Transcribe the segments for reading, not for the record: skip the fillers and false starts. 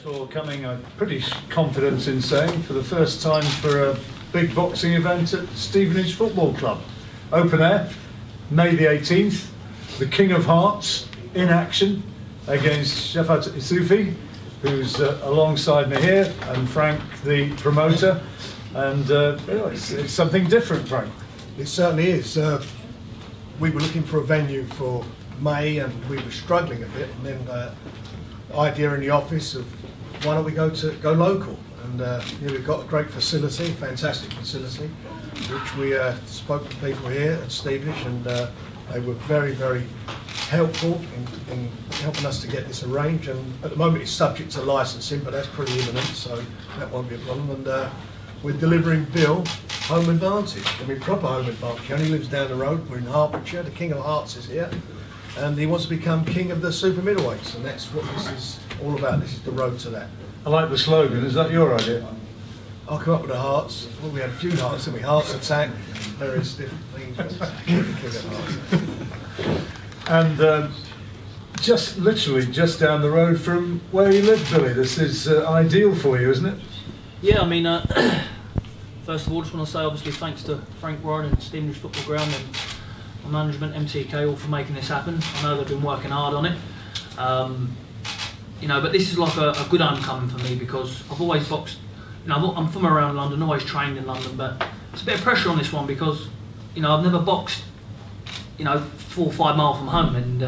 For coming, I'm pretty confident in saying, for the first time for a big boxing event at Stevenage Football Club. Open air, May the 18th, the King of Hearts in action against Shefat Isufi, who's alongside me here, and Frank, the promoter. And it's something different, Frank. It certainly is. We were looking for a venue for May and we were struggling a bit, and then idea in the office of why don't we go local, and we've got a great facility, fantastic facility, which we spoke to people here at Stevenage, and they were very, very helpful in helping us to get this arranged. And at the moment it's subject to licensing, but that's pretty imminent, so that won't be a problem. And we're delivering Bill home advantage. I mean, proper home advantage. He only lives down the road. We're in Hertfordshire. The King of Hearts is here, and he wants to become king of the super middleweights, and that's what this is all about. This is the road to that. I like the slogan. Is that your idea? I'll come up with the Hearts. Well, we had a few Hearts, didn't we? Hearts Attack, various different things. And just literally just down the road from where you live, Billy. This is ideal for you, isn't it? Yeah, I mean, first of all, just want to say obviously thanks to Frank Warren and Stevenage Football Ground and management, MTK, all for making this happen. I know they've been working hard on it. You know, but this is like a good homecoming for me, because I've always boxed. You know, I'm from around London, always trained in London, but there's a bit of pressure on this one because, you know, I've never boxed, you know, 4 or 5 miles from home, and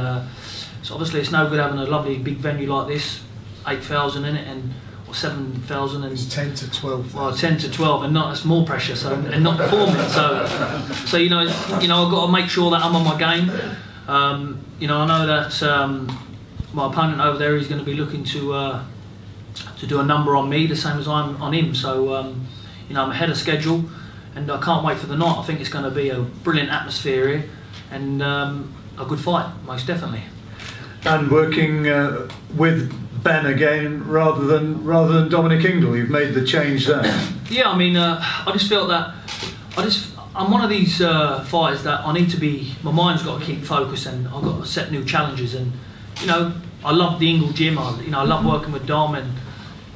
so obviously it's no good having a lovely big venue like this, 8,000 in it, or 7,000, and it's 10 to 12. Well, 10 to 12, and that's more pressure. So and not performing. So you know, I've got to make sure that I'm on my game. You know, I know that my opponent over there is going to be looking to do a number on me, the same as I'm on him. So you know, I'm ahead of schedule, and I can't wait for the night. I think it's going to be a brilliant atmosphere here, and a good fight, most definitely. And working with Ben again, rather than Dominic Ingle, you've made the change there. Yeah, I mean, I just felt that I'm one of these fighters that I need to be. My mind's got to keep focused, and I've got to set new challenges. And you know, I love the Ingle gym. I love working with Dom, and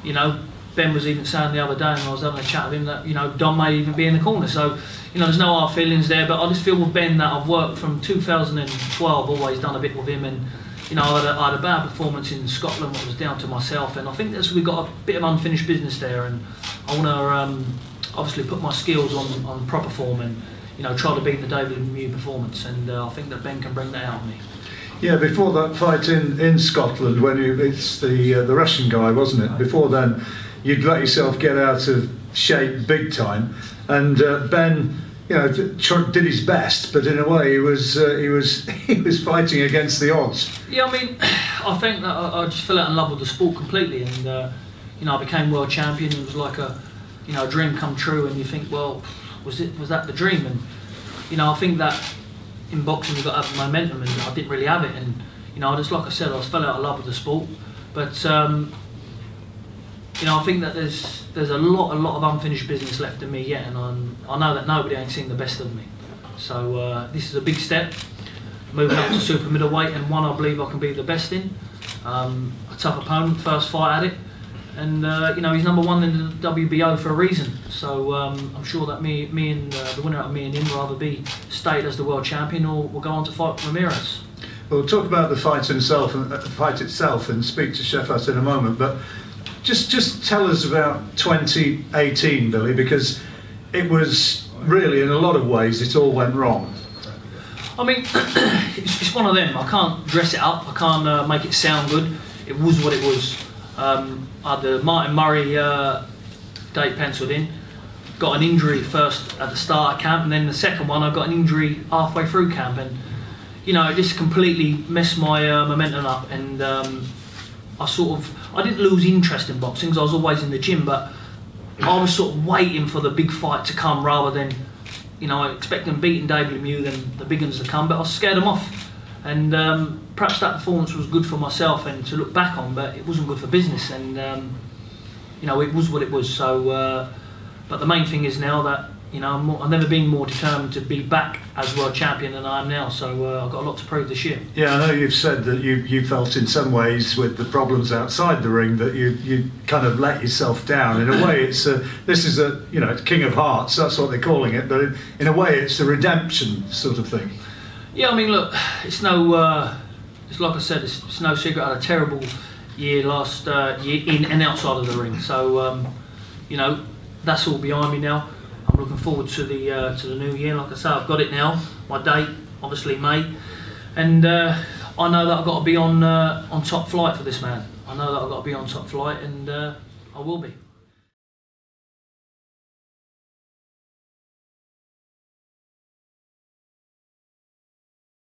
you know, Ben was even saying the other day, and I was having a chat with him, that you know, Dom may even be in the corner. So you know, there's no hard feelings there. But I just feel with Ben that I've worked from 2012, always done a bit with him, and you know, I had a bad performance in Scotland, what was down to myself, and I think we've got a bit of unfinished business there, and I want to obviously put my skills on proper form, and you know, try to beat the David Mew performance, and I think that Ben can bring that out of me. Yeah, before that fight in Scotland, when it's the Russian guy, wasn't it? Before then, you'd let yourself get out of shape big time, and Ben, you know, did his best, but in a way he was fighting against the odds. Yeah, I mean, I think that I just fell out in love with the sport completely, and you know, I became world champion. It was like a dream come true, and you think, well, was that the dream? And you know, I think that in boxing you've got to have momentum, and I didn't really have it. And you know, just like I said, I fell out of love with the sport, but you know, I think that there's a lot of unfinished business left in me yet, and I know that nobody ain't seen the best of me. So this is a big step, moving up to super middleweight, and one I believe I can be the best in. A tough opponent, first fight at it, and you know, he's #1 in the WBO for a reason. So I'm sure that me and the winner of me and him will either be stayed as the world champion, or will go on to fight Ramirez. We'll talk about the fight itself and speak to Shefat in a moment, but just tell us about 2018, Billy, because it was really, in a lot of ways, it all went wrong. I mean, it's one of them. I can't dress it up. I can't make it sound good. It was what it was. I had the Martin Murray date penciled in. Got an injury first at the start of camp, and then the second one I got an injury halfway through camp, and you know, it just completely messed my momentum up, and I didn't lose interest in boxing because I was always in the gym, but I was sort of waiting for the big fight to come rather than, you know, expecting beating David Mew then the big ones to come, but I was scared them off. And perhaps that performance was good for myself and to look back on, but it wasn't good for business, and you know, it was what it was. So, but the main thing is now that you know, I've never been more determined to be back as world champion than I am now. So I've got a lot to prove this year. Yeah, I know you've said that you felt in some ways with the problems outside the ring that you kind of let yourself down. In a way, it's this is a, you know, it's King of Hearts. That's what they're calling it. But in a way, it's a redemption sort of thing. Yeah, I mean, look, it's no. It's like I said, it's no secret. I had a terrible year last year in and outside of the ring. So you know, that's all behind me now. I'm looking forward to the new year. Like I say, I've got it now. My date, obviously May, and I know that I've got to be on top flight for this man. I know that I've got to be on top flight, and I will be.